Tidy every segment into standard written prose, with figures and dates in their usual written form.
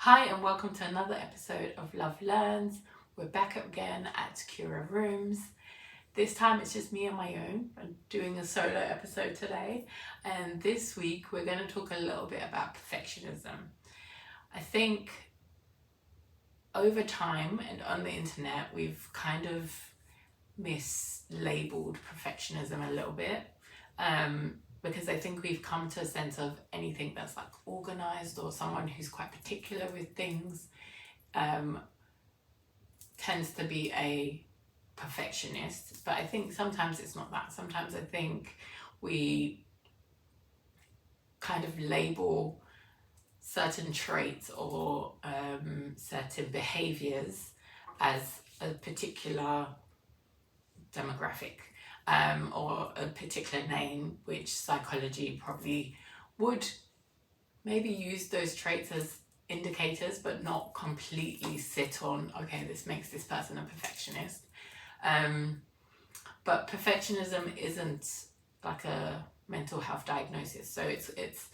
Hi and welcome to another episode of Love Learns. We're back again at Cura Rooms. This time it's just me on my own. I'm doing a solo episode today, and this week we're going to talk a little bit about perfectionism. I think over time and on the internet we've kind of mislabeled perfectionism a little bit. Because I think we've come to a sense of anything that's like organized or someone who's quite particular with things tends to be a perfectionist. But I think sometimes it's not that. Sometimes I think we kind of label certain traits or certain behaviors as a particular demographic. Or a particular name, which psychology probably would maybe use those traits as indicators, but not completely sit on, okay, this makes this person a perfectionist. But perfectionism isn't like a mental health diagnosis. So it's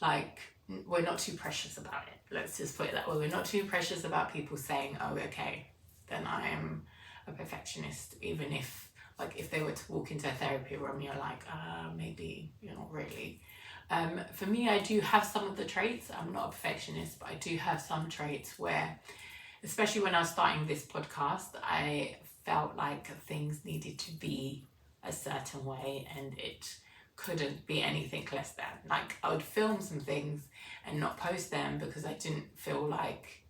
like we're not too precious about it. Let's just put it that way. We're not too precious about people saying, oh, okay, then I am a perfectionist, even if they were to walk into a therapy room, you're like, maybe you're not really. For me, I do have some of the traits. I'm not a perfectionist, but I do have some traits where, especially when I was starting this podcast, I felt like things needed to be a certain way and it couldn't be anything less than. Like, I would film some things and not post them because I didn't feel like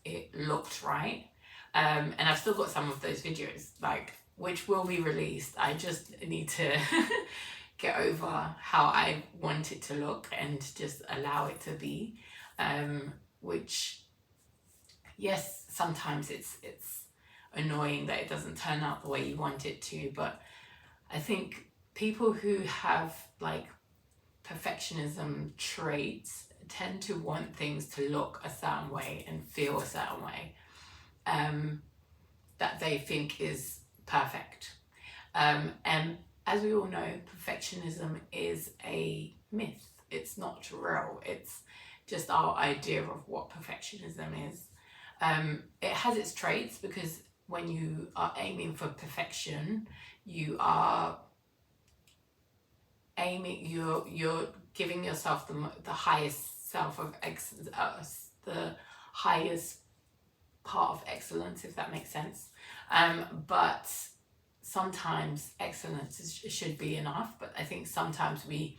it looked right. And I've still got some of those videos, which will be released. I just need to get over how I want it to look and just allow it to be. Which, yes, sometimes it's annoying that it doesn't turn out the way you want it to, but I think people who have like perfectionism traits tend to want things to look a certain way and feel a certain way that they think is perfect. And as we all know, perfectionism is a myth. It's not real. It's just our idea of what perfectionism is. It has its traits because when you are aiming for perfection, you are aiming, you're giving yourself the highest self of the highest part of excellence, if that makes sense. But sometimes excellence should be enough, but I think sometimes we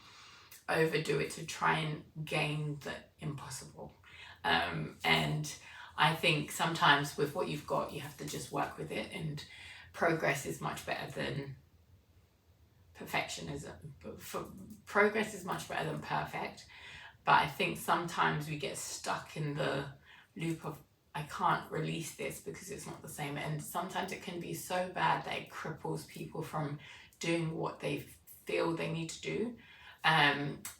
overdo it to try and gain the impossible. And I think sometimes with what you've got, you have to just work with it, and progress is much better than perfectionism. Progress is much better than perfect, but I think sometimes we get stuck in the loop of I can't release this because it's not the same, and sometimes it can be so bad that it cripples people from doing what they feel they need to do.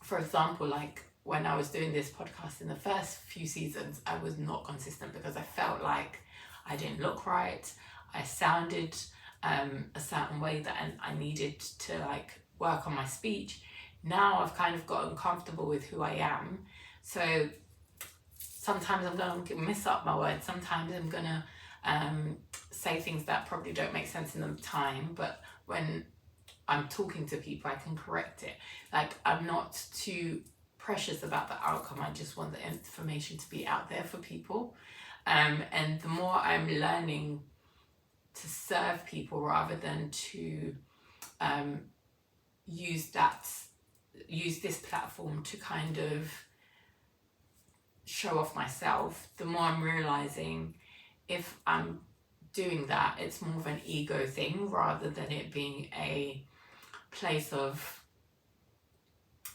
For example, like when I was doing this podcast in the first few seasons, I was not consistent because I felt like I didn't look right. I sounded a certain way that I needed to like work on my speech. Now I've kind of gotten comfortable with who I am. So sometimes I'm going to mess up my words. Sometimes I'm going to say things that probably don't make sense in the time. But when I'm talking to people, I can correct it. Like, I'm not too precious about the outcome. I just want the information to be out there for people. And the more I'm learning to serve people rather than to use this platform to kind of show off myself, the more I'm realizing if I'm doing that, it's more of an ego thing rather than it being a place of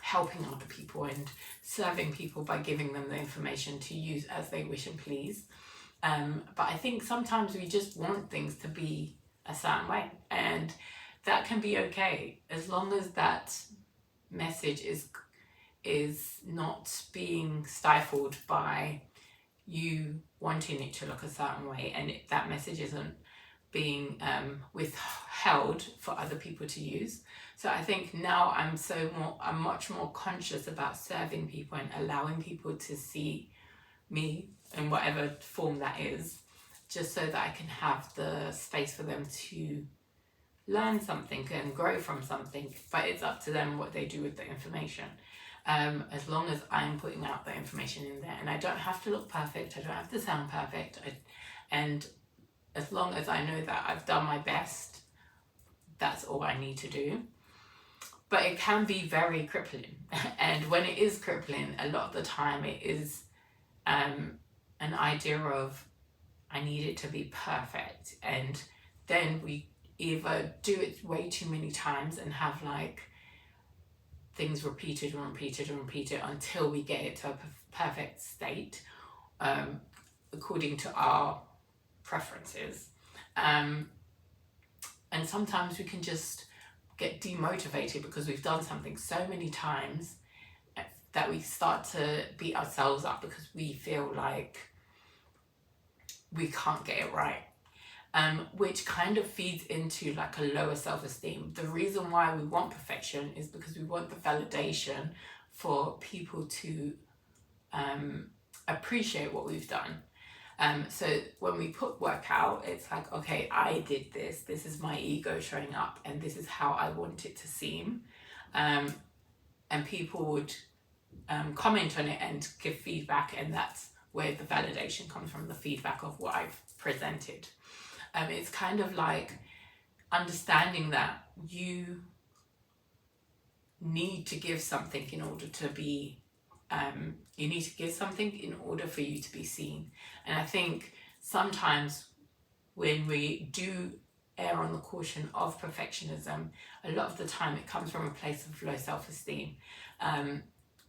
helping other people and serving people by giving them the information to use as they wish and please. But I think sometimes we just want things to be a certain way, and that can be okay as long as that message is not being stifled by you wanting it to look a certain way, and that message isn't being withheld for other people to use. So I think now I'm much more conscious about serving people and allowing people to see me in whatever form that is, just so that I can have the space for them to learn something and grow from something. But it's up to them what they do with the information. As long as I'm putting out the information in there, and I don't have to look perfect, I don't have to sound perfect, and as long as I know that I've done my best, that's all I need to do. But it can be very crippling. And when it is crippling, a lot of the time it is an idea of, I need it to be perfect. And then we either do it way too many times and have like things repeated and repeated and repeated until we get it to a perfect state, according to our preferences. And sometimes we can just get demotivated because we've done something so many times that we start to beat ourselves up because we feel like we can't get it right, which kind of feeds into like a lower self-esteem. The reason why we want perfection is because we want the validation for people to appreciate what we've done. So when we put work out, it's like, okay, I did this. This is my ego showing up, and this is how I want it to seem. And people would comment on it and give feedback, and that's where the validation comes from, the feedback of what I've presented. It's kind of like understanding that you need to give something in order to be you need to give something in order for you to be seen. And I think sometimes when we do err on the caution of perfectionism, a lot of the time it comes from a place of low self-esteem.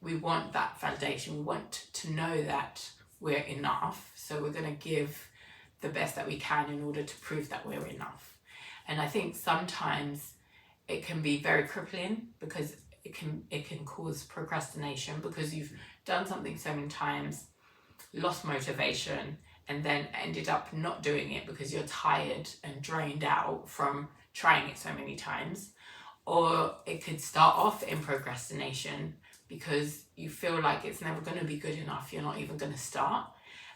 We want that validation. We want to know that we're enough. So we're going to give the best that we can in order to prove that we're enough. And I think sometimes it can be very crippling because it can cause procrastination because you've done something so many times, lost motivation, and then ended up not doing it because you're tired and drained out from trying it so many times. Or it could start off in procrastination because you feel like it's never going to be good enough, you're not even going to start.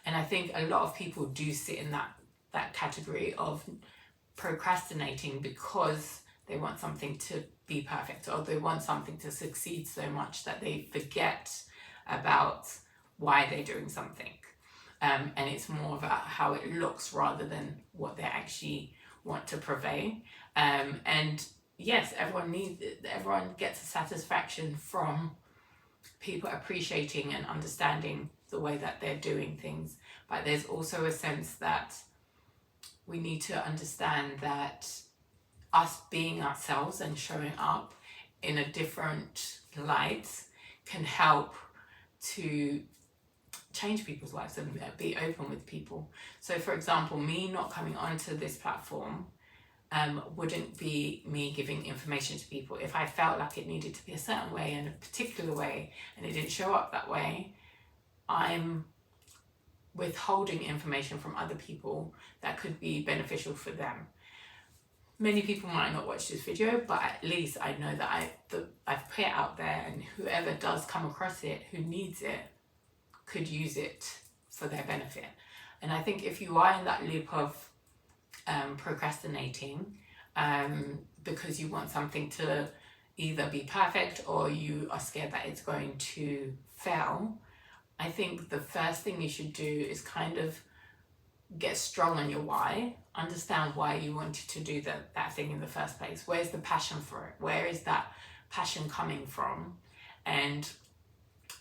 And I think a lot of people do sit in that category of procrastinating because they want something to be perfect, or they want something to succeed so much that they forget about why they're doing something. And it's more about how it looks rather than what they actually want to purvey. And yes, everyone gets a satisfaction from people appreciating and understanding the way that they're doing things. But there's also a sense that we need to understand that us being ourselves and showing up in a different light can help to change people's lives and be open with people. So for example, me not coming onto this platform wouldn't be me giving information to people. If I felt like it needed to be a certain way and a particular way and it didn't show up that way, I'm withholding information from other people that could be beneficial for them. Many people might not watch this video, but at least I know that I've put it out there, and whoever does come across it, who needs it, could use it for their benefit. And I think if you are in that loop of procrastinating because you want something to either be perfect or you are scared that it's going to fail, I think the first thing you should do is kind of get strong on your why, understand why you wanted to do that thing in the first place. Where's the passion for it? Where is that passion coming from? And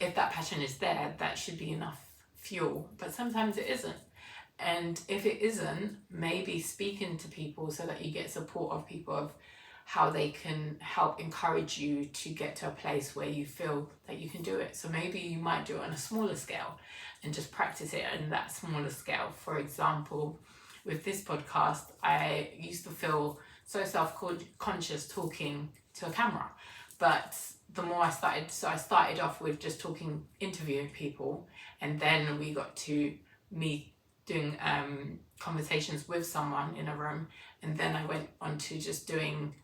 if that passion is there, that should be enough fuel, but sometimes it isn't. And if it isn't, maybe speaking to people so that you get support of people of how they can help encourage you to get to a place where you feel that you can do it. So maybe you might do it on a smaller scale and just practice it in that smaller scale. For example, with this podcast, I used to feel so self-conscious talking to a camera, but the more I started off with just interviewing people, and then we got to me doing conversations with someone in a room, and then I went on to just doing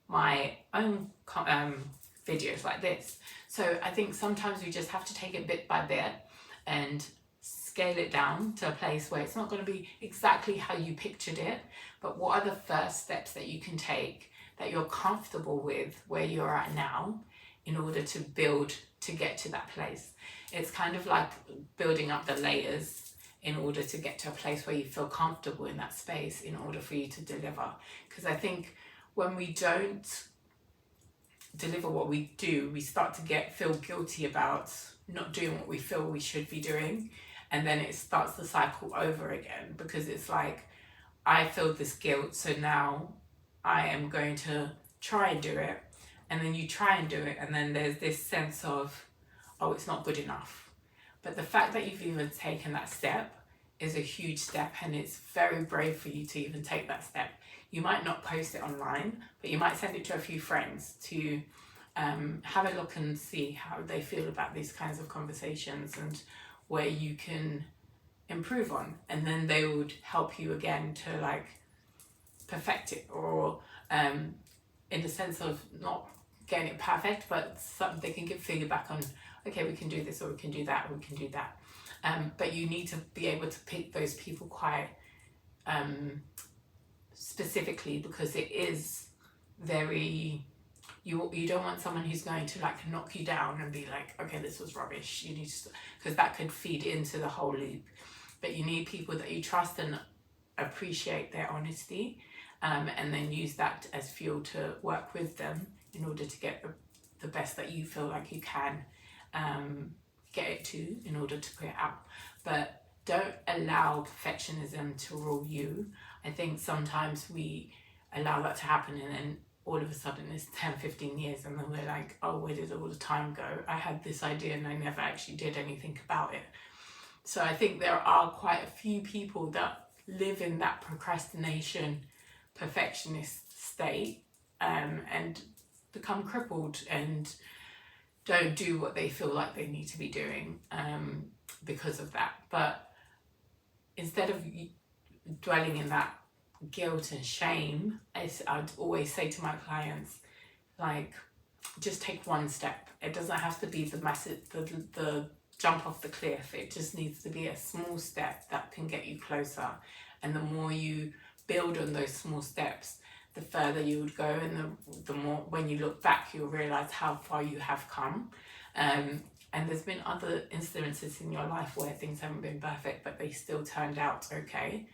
my own videos like this. So I think sometimes we just have to take it bit by bit and scale it down to a place where it's not going to be exactly how you pictured it, but what are the first steps that you can take that you're comfortable with where you're at now in order to build to get to that place. It's kind of like building up the layers in order to get to a place where you feel comfortable in that space in order for you to deliver. Because I think when we don't deliver what we do, we start to feel guilty about not doing what we feel we should be doing, and then it starts the cycle over again, because it's like, I feel this guilt, so now I am going to try and do it, and then you try and do it, and then there's this sense of, oh, it's not good enough. But the fact that you've even taken that step is a huge step, and it's very brave for you to even take that step. You might not post it online, but you might send it to a few friends to have a look and see how they feel about these kinds of conversations and where you can improve on. And then they would help you again to like perfect it, or in the sense of not getting it perfect, but they can give feedback on, okay, we can do this, or we can do that, or we can do that. But you need to be able to pick those people quite specifically, because it is very, you don't want someone who's going to like knock you down and be like, okay, this was rubbish, you need to, because that could feed into the whole loop. But you need people that you trust and appreciate their honesty, and then use that as fuel to work with them in order to get the best that you feel like you can get it to in order to put it out. But don't allow perfectionism to rule you. I think sometimes we allow that to happen, and then all of a sudden it's 10-15 years and then we're like, oh, where did all the time go? I had this idea and I never actually did anything about it. So I think there are quite a few people that live in that procrastination, perfectionist state, and become crippled and don't do what they feel like they need to be doing because of that. But instead of dwelling in that guilt and shame, I'd always say to my clients, like, just take one step. It doesn't have to be the massive, the jump off the cliff. It just needs to be a small step that can get you closer. And the more you build on those small steps, the further you would go, and the more, when you look back, you'll realize how far you have come. And there's been other incidences in your life where things haven't been perfect, but they still turned out okay.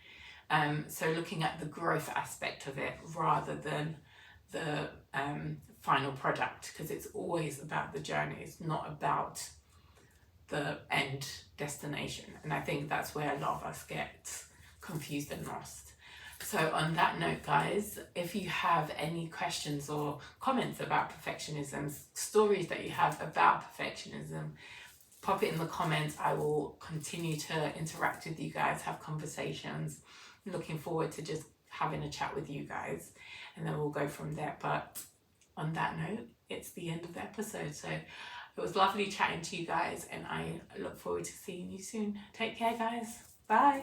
So looking at the growth aspect of it rather than the final product, because it's always about the journey. It's not about the end destination. And I think that's where a lot of us get confused and lost. So on that note, guys, if you have any questions or comments about perfectionism, stories that you have about perfectionism, pop it in the comments. I will continue to interact with you guys, have conversations. I'm looking forward to just having a chat with you guys, and then we'll go from there. But on that note, it's the end of the episode. So it was lovely chatting to you guys, and I look forward to seeing you soon. Take care, guys. Bye.